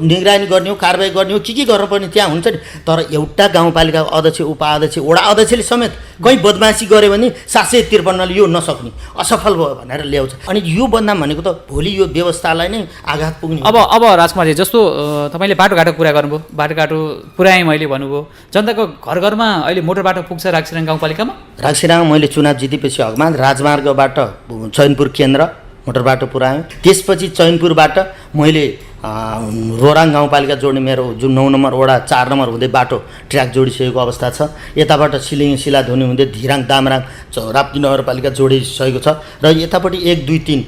निगरानी गर्ने हो, कारबाही गर्ने हो, के गर्नुपर्ने त्यहाँ हुन्छ नि। तर एउटा गाउँपालिकाको अध्यक्ष, उपाध्यक्ष, वडा अध्यक्षले समेत कहीँ बदमासी गऱ्यो भने 753ले यो नसक्ने असफल भयो भनेर ल्याउँछ। अनि यो बदनाम भनेको त भोलि यो व्यवस्थालाई नै आघात पुग्ने। अब राजकुमारजी जस्तो तपाईँले बाटोघाटो कुरा गर्नुभयो, बाटोघाटो पुर्याएँ मैले भन्नुभयो, जनताको घर घरमा अहिले मोटर बाटो पुग्छ राक्सिराङ गाउँपालिकामा? राक्सिराङ मैले चुनाव जितेपछि हकमा राजमार्गबाट चैनपुर केन्द्र मोटर बाटो पुऱ्याएँ। त्यसपछि चैनपुरबाट मैले रोराङ गाउँपालिका जोड्ने मेरो जुन 9 नम्बर वडा 4 नम्बर हुँदै बाटो ट्र्याक जोडिसकेको अवस्था छ। यताबाट सिलिङ सिलाधुनी हुँदै धिराङ दामराङ राप्ती नगरपालिका जोडिसकेको छ र यतापट्टि 1, 2, 3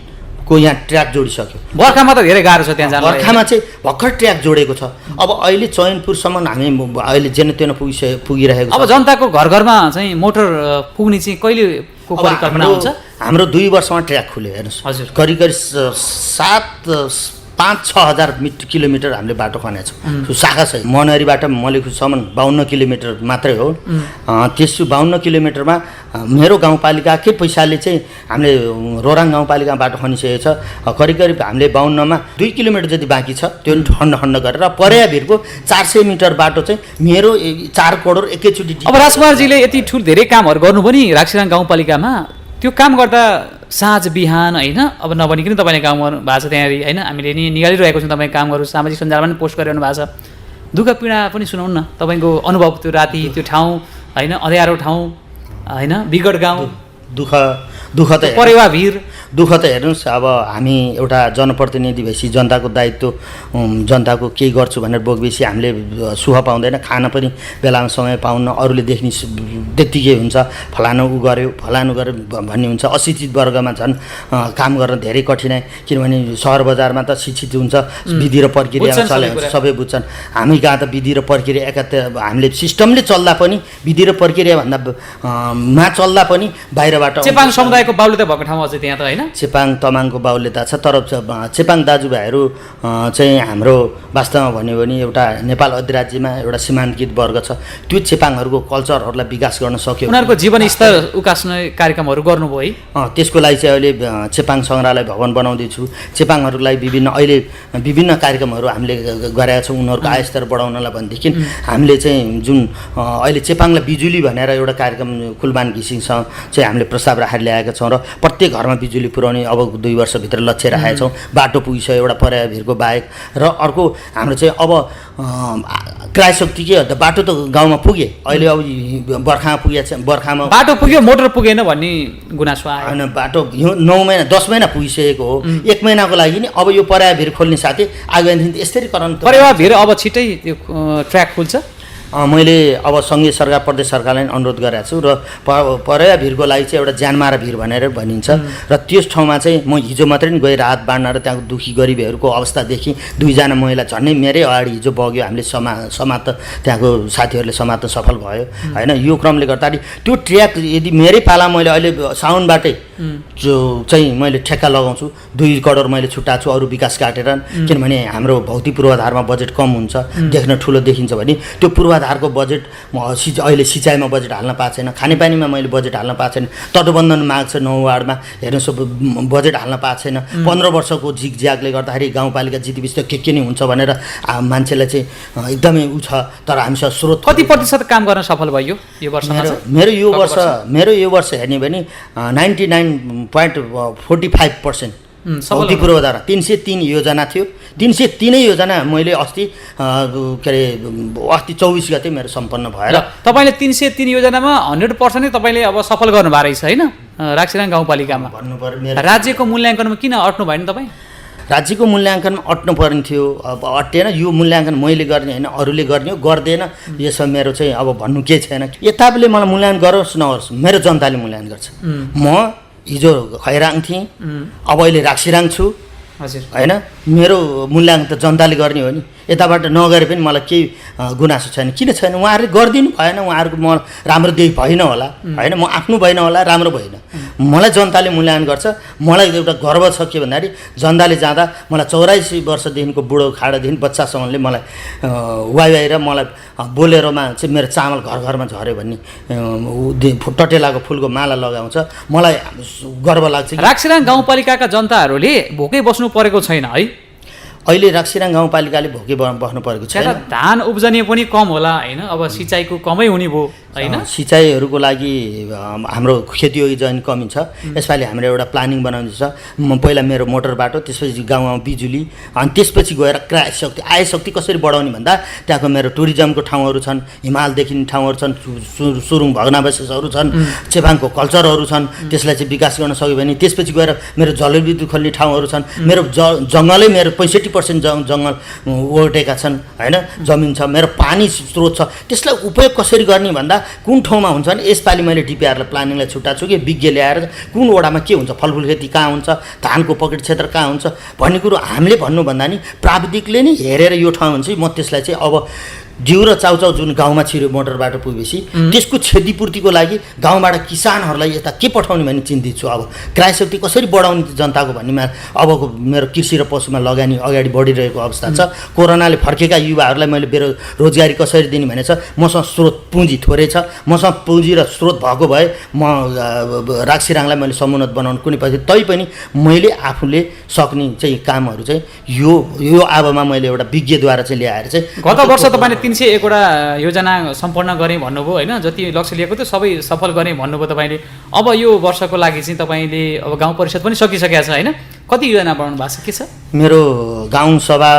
को यहाँ ट्र्याक जोडिसक्यो। बर्खामा त धेरै गाह्रो छ त्यहाँ जान। बर्खामा चाहिँ भर्खर ट्र्याक जोडेको छ। अब अहिले चैनपुरसम्म हामी अहिले जेन तेन पुगिरहेको छ। अब जनताको घर घरमा चाहिँ मोटर पुग्ने चाहिँ कहिलेको परिकल्पना हुन्छ? हाम्रो 2 वर्षमा ट्र्याक खुल्यो हेर्नुहोस्। हजुर, करिब 5-6 हजार किलोमिटर हामीले बाटो खनेछौँ। शाखा छ मनहरीबाट मलेखुसम्म 52 किलोमिटर मात्रै हो। त्यसो 52 किलोमिटरमा मेरो गाउँपालिकाकै पैसाले चाहिँ हामीले रोराङ गाउँपालिकामा बाटो खनिसकेको छ। करिब हामीले 52मा 2 किलोमिटर जति बाँकी छ, त्यो खण्ड गरेर पर्याभिरको 400 मिटर बाटो चाहिँ मेरो 4 करोड एकैचोटि। अब राजकुमारजीले यति धेरै कामहरू गर्नु पनि राक्सिराङ गाउँपालिकामा त्यो काम गर्दा साँझ बिहान होइन अब नभनिकन तपाईँले काम गर्नु भएको छ त्यहाँनिर होइन हामीले नि निकालिरहेको छौँ तपाईँको कामहरू सामाजिक सञ्जालमा पनि पोस्ट गरिरहनु भएको छ दुःख पीडा पनि सुनाउनु न तपाईँको अनुभव त्यो राति त्यो ठाउँ होइन अँध्यारो ठाउँ होइन विकट गाउँ दुःख त परेवा भिर दुःख त हेर्नुहोस् अब हामी एउटा जनप्रतिनिधि भएपछि जनताको दायित्व जनताको केही गर्छु भनेर बोकेपछि हामीले सुख पाउँदैन खान पनि बेलामा समय पाउन्न अरूले देख्ने त्यत्तिकै हुन्छ फलानु उ गर्यो फलानु गर्यो भन्ने हुन्छ अशिक्षित वर्गमा झन् काम गर्न धेरै कठिनाइ किनभने सहर बजारमा त शिक्षित हुन्छ विधि र प्रक्रियामा चले हुन्छ सबै बुझ्छन् हामी कहाँ त विधि र प्रक्रिया हामीले सिस्टमले चल्दा पनि विधि र प्रक्रियाभन्दा मा चल्दा पनि बाहिरबाट चेपाङ समुदायको बाहुल्यता भएको ठाउँ अझै त्यहाँ त होइन चेपाङ तमाङको बाहुल्यता छ तर चेपाङ दाजुभाइहरू चाहिँ हाम्रो वास्तवमा भन्यो भने एउटा नेपाल अधिराज्यमा एउटा सीमान्तकृत वर्ग छ त्यो चेपाङहरूको कल्चरहरूलाई विकास गर्न सक्यो उनीहरूको जीवन स्तर उकास्ने कार्यक्रमहरू गर्नुभयो है त्यसको लागि चाहिँ अहिले चेपाङ सङ्ग्रहालय भवन बनाउँदैछु चेपाङहरूलाई अहिले विभिन्न कार्यक्रमहरू हामीले गरेका छौँ उनीहरूको आयस्तर बढाउनलाई भनेदेखि हामीले चाहिँ जुन अहिले चेपाङलाई बिजुली भनेर एउटा कार्यक्रम कुलमान घिसिङसँग चाहिँ हामीले प्रस्ताव राखेर ल्याएका छौँ र प्रत्येक घरमा बिजुली पुर्याउने अब 2 वर्षभित्र लक्ष्य राखेका छौँ बाटो पुगिसक्यो एउटा पर्याय भिरको बाहेक र अर्को हाम्रो चाहिँ अब क्रायशक्ति के बाटो त गाउँमा पुगे अहिले अब बर्खामा पुगेको छ बर्खामा बाटो पुग्यो मोटर पुगेन भन्ने गुनासो आयो होइन बाटो 9 महिना 10 महिना पुगिसकेको हो 1 महिनाको लागि नि अब यो पर्याय भिर खोल्ने साथै आगामी यसरी कराउनु पर्याय भिर अब छिटै त्यो ट्र्याक खुल्छ मैले अब सङ्घीय सरकार प्रदेश सरकारलाई अनुरोध गरेको छु र पर्या भिरको लागि चाहिँ एउटा ज्यानमारा भिर भनेर भनिन्छ र त्यस ठाउँमा चाहिँ म हिजो मात्रै नि गएर राहत बाँड्न र त्यहाँको दुखी गरिबहरूको अवस्थादेखि 2 जना महिला झन्डै मेरै अगाडि हिजो बग्यो हामीले समात त्यहाँको साथीहरूले समात्न सफल भयो होइन यो क्रमले गर्दाखेरि त्यो ट्र्याक यदि मेरै पाला मैले अहिले साउनबाटै जो चाहिँ मैले ठेक्का लगाउँछु 2 करोड मैले छुट्टाएको छु अरू विकास काटेर किनभने हाम्रो भौतिक पूर्वाधारमा बजेट कम हुन्छ देख्न ठुलो देखिन्छ भने त्यो पूर्वाधारको बजेट अहिले सिँचाइमा बजेट हाल्न पाएको छैन खानेपानीमा मैले बजेट हाल्न पाएको छैन तटबन्धन माग छ 9 वार्डमा हेर्नुहोस् बजेट हाल्न पाएको छैन 15 वर्षको झिकझ्याकले गर्दाखेरि गाउँपालिका जिडिपी त के नै हुन्छ भनेर मान्छेलाई चाहिँ एकदमै उ छ तर हामीसँग स्रोत कति प्रतिशत काम गर्न सफल भयो यो वर्षमा मेरो यो वर्ष हेर्ने भने 99.45% भौतिक पूर्वाधार 303 योजना थियो 303 योजना मैले अस्ति के अरे अस्ति 24 गते मेरो सम्पन्न भएर तपाईँले 303 योजनामा 100% नै तपाईँले अब सफल गर्नुभएको रहेछ होइन राक्सिराङ गाउँपालिकामा भन्नु पर्यो राज्यको मूल्याङ्कनमा किन अट्नु भएन तपाईँ राज्यको मूल्याङ्कनमा अट्नु पर्ने थियो अब अटेन यो मूल्याङ्कन मैले गर्ने होइन अरूले गर्ने हो गर्दैन यसमा मेरो चाहिँ अब भन्नु केही छैन यताले मलाई मूल्याङ्कन गरोस् नगरोस् मेरो जनताले मूल्याङ्कन गर्छ म हिजो खैराङ थिएँ अब अहिले राक्सिराङ छु हजुर होइन मेरो मूल्याङ्कन त जनताले गर्ने हो नि यताबाट नगरे पनि मलाई केही गुनासो छैन किन छैन उहाँहरूले गरिदिनु भएन उहाँहरूको म राम्रो देख भएन होला होइन म आफ्नो भएन होला राम्रो भएन मलाई जनताले मूल्याङ्कन गर्छ मलाई एउटा गर्व छ के भन्दाखेरि जनताले जाँदा मलाई 84 वर्षदेखिको बुढो खाडादेखि बच्चासम्मले मलाई वाइ र मलाई बोलेरोमा चाहिँ मेरो चामल घर घरमा झऱ्यो भन्ने टटेलाको फुलको माला लगाउँछ मलाई गर्व लाग्छ राक्सिराङ गाउँपालिकाका जनताहरूले भोकै बस्नु परेको छैन है अहिले राक्सिराङ गाउँपालिकाले भोकै बस्नु परेको छैन धान उब्जनी पनि कम होला होइन अब सिँचाइको कमै हुने भयो होइन सिँचाइहरूको लागि हाम्रो खेतीयोगी जमिन कमी छ यसपालि हाम्रो एउटा प्लानिङ बनाउँदैछ पहिला मेरो मोटर बाटो त्यसपछि गाउँमा बिजुली अनि त्यसपछि गएर क्राय शक्ति आय शक्ति कसरी बढाउने भन्दा त्यहाँको मेरो टुरिज्मको ठाउँहरू छन् हिमाल देखिने ठाउँहरू छन् सुरुङ भग्नावशेषहरू छन् चेपाङको कल्चरहरू छन् त्यसलाई चाहिँ विकास गर्न सक्यो भने त्यसपछि गएर मेरो जलविद्युत खोल्ने ठाउँहरू छन् मेरो जङ्गलै मेरो 65% जङ्गल ओटेका छन् होइन जमिन छ मेरो पानी स्रोत छ त्यसलाई उपयोग कसरी गर्ने भन्दा कुन ठाउँमा हुन्छ भने यसपालि मैले डिपिआरलाई प्लानिङलाई छुट्टाएको छु कि विज्ञ ल्याएर कुन वडामा के हुन्छ फलफुल खेती कहाँ हुन्छ धानको पकेट क्षेत्र कहाँ हुन्छ भन्ने कुरो हामीले भन्नुभन्दा नि प्राविधिकले नै हेरेर यो ठाउँ हुन्छ म त्यसलाई चाहिँ अब जिउ र चाउचाउ जुन गाउँमा छिर्यो मोटर बाटो पुगेपछि त्यसको क्षतिपूर्तिको लागि गाउँबाट किसानहरूलाई यता के पठाउने भन्ने चिन्तित छु अब क्रायशक्ति कसरी बढाउने जनताको भन्नेमा अबको मेरो कृषि र पशुमा लगानी अगाडि बढिरहेको अवस्था छ कोरोनाले फर्केका युवाहरूलाई मैले बेरोजगारी कसरी दिने भनेछ मसँग स्रोत पुँजी थोरै छ मसँग पुँजी र स्रोत भएको भए म राक्सिराङलाई मैले समुन्नत बनाउनु कुनै पछि तैपनि मैले आफूले सक्ने चाहिँ कामहरू चाहिँ यो आवामा मैले एउटा विज्ञद्वारा चाहिँ ल्याएर चाहिँ गत वर्ष तपाईँले 301वटा योजना सम्पन्न गरेँ भन्नुभयो होइन, जति लक्ष्य लिएको थियो सबै सफल गरेँ भन्नुभयो तपाईँले। अब यो वर्षको लागि चाहिँ तपाईँले अब गाउँ परिषद पनि सकिसकेको छ होइन, कति योजना बनाउनु भएको छ, के छ? मेरो गाउँसभा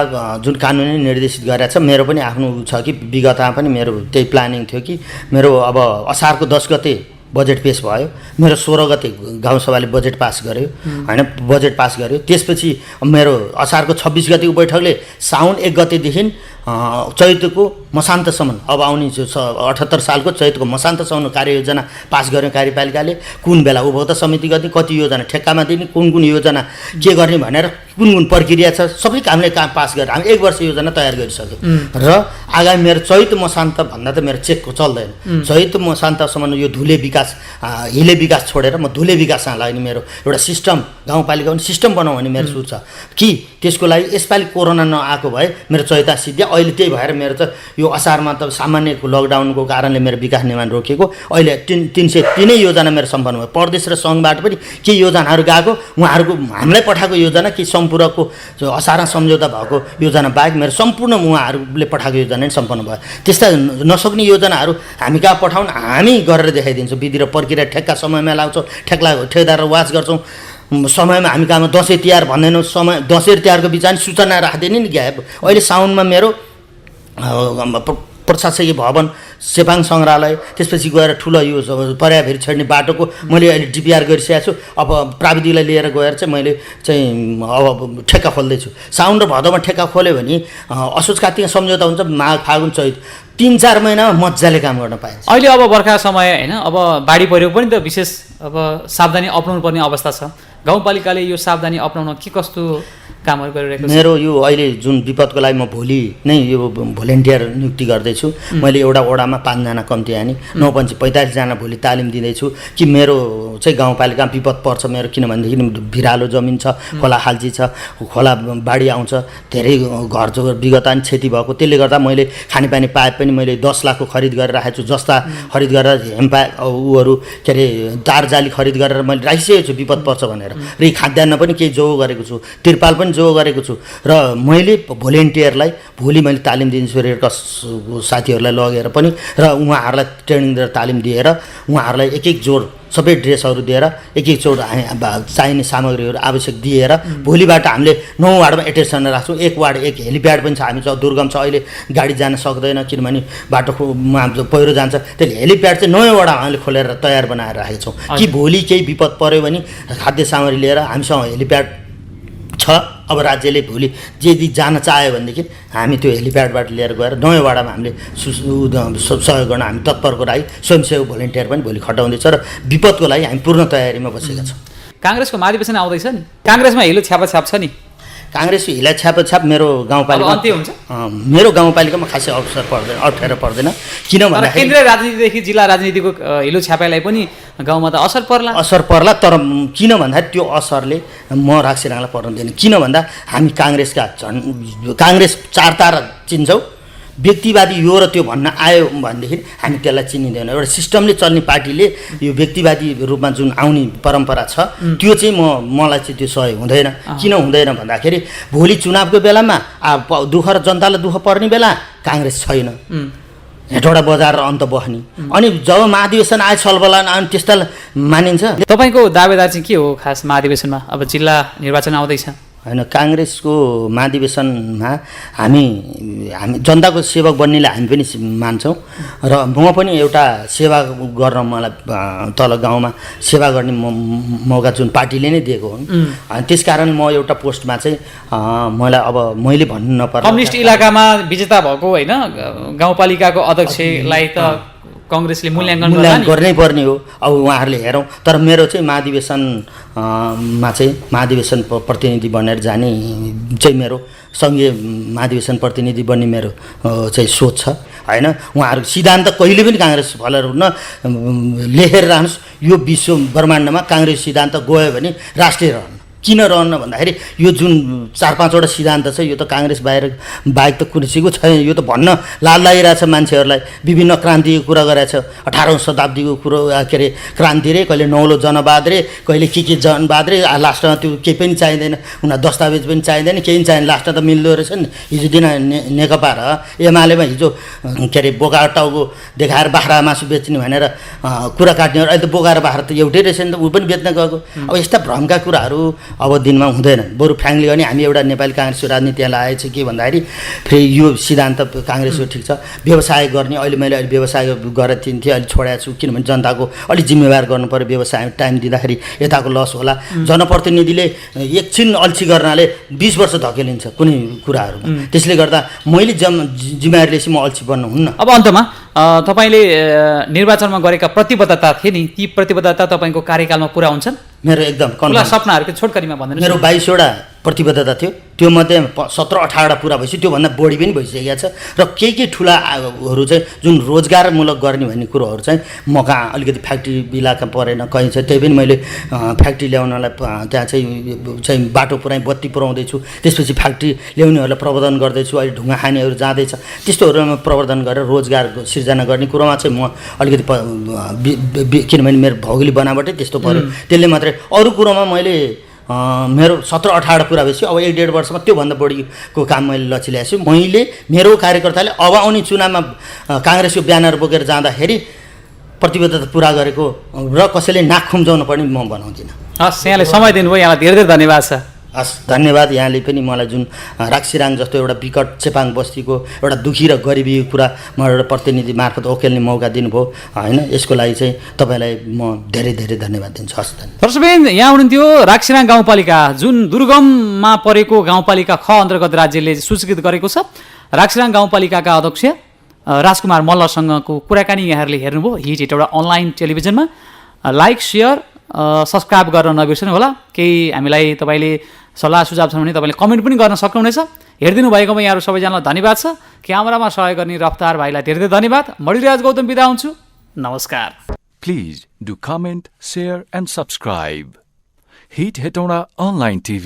जुन कानुनले निर्देशित गरेको छ, मेरो पनि आफ्नो छ कि विगतमा पनि मेरो त्यही प्लानिङ थियो कि मेरो अब असारको 10 गते बजेट पेस भयो, मेरो 16 गते गाउँसभाले बजेट पास गर्यो होइन, बजेट पास गर्यो। त्यसपछि मेरो असारको 26 गतिको बैठकले साउन 1 गतेदेखि चैतको मसान्तसम्म, अब आउने 78 सालको चैतको मसान्तसम्म कार्ययोजना पास गर्यो कार्यपालिकाले। कुन बेला उपभोक्ता समिति गर्ने, कति योजना ठेक्कामा दिने, कुन योजना के गर्ने भनेर कुन प्रक्रिया छ सबै हामीले काम पास गरेर हामी 1 वर्ष योजना तयार गरिसक्यौँ। र आगामी मेरो चैत मसान्त भन्दा त मेरो चेकको चल्दैन, चैत मसान्तसम्म यो धुले विकास हिले विकास छोडेर म धुले विकासमा लाग्ने मेरो एउटा सिस्टम, गाउँपालिका पनि सिस्टम बनाऊ भन्ने मेरो सोच छ कि त्यसको लागि यसपालि कोरोना नआएको भए मेरो चैता सिद्धिया। अहिले त्यही भएर मेरो त यो असारमा त सामान्य लकडाउनको कारणले मेरो विकास निर्माण रोकिएको, अहिले 303 योजना मेरो सम्पन्न भयो। प्रदेश र सङ्घबाट पनि के योजनाहरू गएको, उहाँहरूको हामीलाई पठाएको योजना कि सम्पूर्णको असारमा सम्झौता भएको योजना बाहेक मेरो सम्पूर्ण उहाँहरूले पठाएको योजना नै सम्पन्न भयो। त्यस्ता नसक्ने योजनाहरू हामी कहाँ पठाउन, हामी गरेर देखाइदिन्छौँ। विधि र प्रक्रिया ठेक्का समयमा लाउँछौँ, ठेकदार वाच गर्छौँ समयमा। हामी कहाँमा दसैँ तिहार भन्दैनौँ, समय दसैँ तिहारको बिचमा सूचना राख्दैन नि ग्याप। अहिले साउनमा मेरो प्रशासकीय भवन, सेपाङ सङ्ग्रहालय, त्यसपछि गएर ठुलो यो पर्याफेरि छड्ने बाटोको मैले अहिले डिपिआर गरिसकेको छु। अब प्राविधिकलाई लिएर गएर चाहिँ मैले चाहिँ अब ठेक्का खोल्दैछु। साउन र भदौमा ठेक्का खोल्यो भने असोज कार्तिक सम्झौता हुन्छ, माघ फागुन चैत 3-4 महिनामा मजाले काम गर्न पाइन्छ। अहिले अब बर्खा समय होइन, अब बाढी पहिरो पनि त विशेष अब सावधानी अपनाउनु पर्ने अवस्था छ। गाउँपालिकाले यो सावधानी अपनाउन के कस्तो कामहरू गरिरहेको छ? मेरो यो अहिले जुन विपदको लागि म भोलि नै यो भोलिन्टियर नियुक्ति गर्दैछु। मैले एउटा वडामा 5 जना कम्ती आनी 9-5 45 जना भोलि तालिम दिँदैछु कि मेरो चाहिँ गाउँपालिकामा विपद पर्छ मेरो, किनभनेदेखि भिरालो जमिन छ, खोला खाल्ची छ, खोला बाढी आउँछ, धेरै घर विगत अनि क्षति भएको। त्यसले गर्दा मैले खानेपानी पाइप पनि मैले 10 लाखको खरिद गरेर राखेको छु। जस्ता खरिद गरेर हेम्पा उहरू के अरे तार जाली खरिद गरेर मैले राखिसकेको छु विपद पर्छ भनेर। र यी खाद्यान्न पनि केही जोग गरेको छु, तिरपाल पनि जोग गरेको छु। र मैले भोलिन्टियरलाई भोलि मैले तालिम दिन्छु, रेड क्रस साथीहरूलाई लगेर पनि र उहाँहरूलाई ट्रेनिङ दिएर तालिम दिएर उहाँहरूलाई एक जोड सबै ड्रेसहरू दिएर एक जोड चाहिने सामग्रीहरू आवश्यक दिएर भोलिबाट हामीले 9 वार्डमा एटेन्सन राख्छौँ। 1 वार्ड 1 हेलिप्याड पनि छ, हामी दुर्गम छ, अहिले गाडी जान सक्दैन किनभने बाटोमा पहिरो जान्छ। त्यसले हेलिप्याड चाहिँ 9 वटा हामीले खोलेर तयार बनाएर राखेको छौँ कि भोलि केही विपद पऱ्यो भने खाद्य सामग्री लिएर हामीसँग हेलिप्याड छ। अब राज्यले भोलि यदि जान चाह्यो भनेदेखि हामी त्यो हेलिप्याडबाट लिएर गएर 9 वाडामा हामीले सहयोग गर्न हामी तत्परको लागि स्वयंसेवक भोलिन्टियर पनि भोलि खटाउँदैछ र विपदको लागि हामी पूर्ण तयारीमा बसेका छौँ। काङ्ग्रेसको महाधिवेशन आउँदैछ नि, काङ्ग्रेसमा हिलो छ्यापाछ्याप छ नि? काङ्ग्रेसको हिला छ्यापाछ्याप मेरो गाउँपालिका अन्त्य हुन्छ, मेरो गाउँपालिकामा खासै अप्ठ्यारो पर्दैन। किन भन्दा केन्द्रीय राजनीतिदेखि जिल्ला राजनीतिको हिलो छ्यापाइलाई पनि गाउँमा त असर पर्ला तर किन भन्दा त्यो असरले म राक्सिराङलाई पर्न दिएन। किन भन्दा हामी काङ्ग्रेसका काङ्ग्रेस 4 तारा चिन्छौँ। व्यक्तिवादी यो र त्यो भन्न आयो भनेदेखि हामी त्यसलाई चिनिँदैन। एउटा सिस्टमले चल्ने पार्टीले यो व्यक्तिवादी रूपमा जुन आउने परम्परा छ त्यो चाहिँ मलाई चाहिँ त्यो सहयोग हुँदैन। किन हुँदैन भन्दाखेरि भोलि चुनावको बेलामा दुःख र जनतालाई दुःख पर्ने बेला काङ्ग्रेस छैन, हेटौडा बजार र अन्त बस्ने। अनि जब महाधिवेशन आए छलफल अनि त्यस्ता मानिन्छ। तपाईँको दावेदार चाहिँ के हो खास महाधिवेशनमा? अब जिल्ला निर्वाचन आउँदैछ होइन, काङ्ग्रेसको महाधिवेशनमा हामी जनताको सेवक बन्नेलाई हामी पनि मान्छौँ र म पनि एउटा सेवा गर्न मलाई तल गाउँमा सेवा गर्ने मौका जुन पार्टीले नै दिएको हुन्। त्यस कारण म एउटा पोस्टमा चाहिँ मलाई अब मैले भन्नु नपर्ने कम्युनिस्ट इलाकामा विजेता भएको होइन गाउँपालिकाको अध्यक्षलाई त काङ्ग्रेसले मूल्याङ्कन गर्नै पर्ने हो। अब उहाँहरूले हेरौँ, तर मेरो चाहिँ महाधिवेशनमा चाहिँ महाधिवेशन प्रतिनिधि बनेर जाने चाहिँ मेरो सङ्घीय महाधिवेशन प्रतिनिधि बन्ने मेरो चाहिँ सोच छ होइन। उहाँहरूको सिद्धान्त कहिले पनि काङ्ग्रेस फलेर हुन्न, लेखेर राख्नुहोस्। यो विश्व ब्रह्माण्डमा काङ्ग्रेस सिद्धान्त गयो भने राष्ट्रिय रहन्न। किन रहन्न भन्दाखेरि यो जुन 4-5वटा सिद्धान्त छ यो त काङ्ग्रेस बाहेक त कुनैको छैन। यो त भन्न लाज लागिरहेछ मान्छेहरूलाई। विभिन्न क्रान्तिको कुरा गरेछ, 18औं शताब्दीको कुरो के अरे क्रान्ति रे, कहिले 9औं जनवाद रे, कहिले के जनवाद रे, लास्टमा त्यो केही पनि चाहिँदैन, उनीहरू दस्तावेज पनि चाहिँदैन, केही पनि चाहिँदैन, लास्टमा त मिल्दो रहेछ नि। हिजो दिन नेकपा र एमालेमा हिजो के अरे बोका टाउको देखाएर बाख्रा मासु बेच्ने भनेर कुरा काट्नेहरू अहिले त बोका र बाख्रा त एउटै रहेछ नि त, ऊ पनि बेच्न गएको। अब यस्ता भ्रमका कुराहरू अब दिनमा हुँदैन। बरु फ्रेङ्कली भने हामी एउटा नेपाली काङ्ग्रेसको राजनीति ल्याएको छ के भन्दाखेरि फेरि यो सिद्धान्त काङ्ग्रेसको ठिक छ, व्यवसाय गर्ने। अहिले मैले अहिले व्यवसाय गरेर थिएँ, अहिले छोडेको छु, किनभने जनताको अलिक जिम्मेवार गर्नु पऱ्यो। व्यवसाय टाइम दिँदाखेरि यताको लस होला। जनप्रतिनिधिले एकछिन अल्छी गर्नाले 20 वर्ष धकेलिन्छ कुनै कुराहरूमा। त्यसले गर्दा मैले जिम्मेवारी लिएपछि म अल्छी बन्नु हुन्न। अब अन्तमा तपाईँले निर्वाचनमा गरेका प्रतिबद्धता थिए नि, ती प्रतिबद्धता तपाईँको कार्यकालमा पुरा हुन्छन्? मेरो एकदम ठुला सपनाहरूको छोटकरीमा भन्नु। मेरो 22वटा प्रतिबद्धता थियो, त्यो मध्ये 17-18वटा पुरा भइसक्यो, त्योभन्दा बढी पनि भइसकेको छ। र केही ठुलाहरू चाहिँ जुन रोजगारमूलक गर्ने भन्ने कुरोहरू चाहिँ म कहाँ अलिकति फ्याक्ट्री इलाका परेन, कहीँ छ, त्यही पनि मैले फ्याक्ट्री ल्याउनलाई त्यहाँ चाहिँ बाटो पुऱ्याइ, बत्ती पुऱ्याउँदैछु। त्यसपछि फ्याक्ट्री ल्याउनेहरूलाई प्रवर्धन गर्दैछु। अहिले ढुङ्गा खानेहरू जाँदैछ, त्यस्तोहरूमा प्रवर्धन गरेर रोजगार सिर्जना गर्ने कुरोमा चाहिँ म अलिकति किनभने मेरो भौगोलिक बनावटै त्यस्तो पऱ्यो, त्यसले मात्रै। अरू कुरोमा मैले मेरो 17-18 पुरा भएपछि अब 1-1.5 वर्षमा त्योभन्दा बढीको काम मैले लक्ष्य ल्याएको छु। मैले मेरो कार्यकर्ताले अब आउने चुनावमा काङ्ग्रेसको ब्यानर बोकेर जाँदाखेरि प्रतिबद्धता पुरा गरेको र कसैले नाक खुम्चाउनु पर्ने म बनाउँदिनँ। हस्, यहाँले समय दिनुभयो, यहाँलाई धेरै धेरै धन्यवाद छ। हस्, धन्यवाद। यहाँले पनि मलाई जुन राक्सिराङ जस्तो एउटा विकट चेपाङ बस्तीको एउटा दुखी र गरिबीको कुरा म एउटा प्रतिनिधि मार्फत ओकेल्ने मौका दिनुभयो होइन, यसको लागि चाहिँ तपाईँलाई म धेरै धेरै धन्यवाद दिन्छु। हस्, धन्यवाद। दर्शकबिन, यहाँ हुनुहुन्थ्यो राक्सिराङ गाउँपालिका, जुन दुर्गममा परेको गाउँपालिका ख अन्तर्गत राज्यले सूचीकृत गरेको छ। राक्सिराङ गाउँपालिकाका अध्यक्ष राजकुमार मल्लसँगको कुराकानी यहाँहरूले हेर्नुभयो हिट एउटा अनलाइन टेलिभिजनमा। लाइक, सेयर, सब्सक्राइब गर्न नबिर्सनु होला। केही हामीलाई तपाईँले सल्लाह सुझाव छ भने तपाईँले कमेन्ट पनि गर्न सक्नुहुनेछ। हेरिदिनु भएकोमा यहाँहरू सबैजनालाई धन्यवाद छ। क्यामेरामा सहयोग गर्ने रफ्तार भाइलाई धेरै धेरै धन्यवाद। मणिराज गौतम बिदा हुन्छु, नमस्कार। Please do comment, share and subscribe. Hit Hetauda Online TV.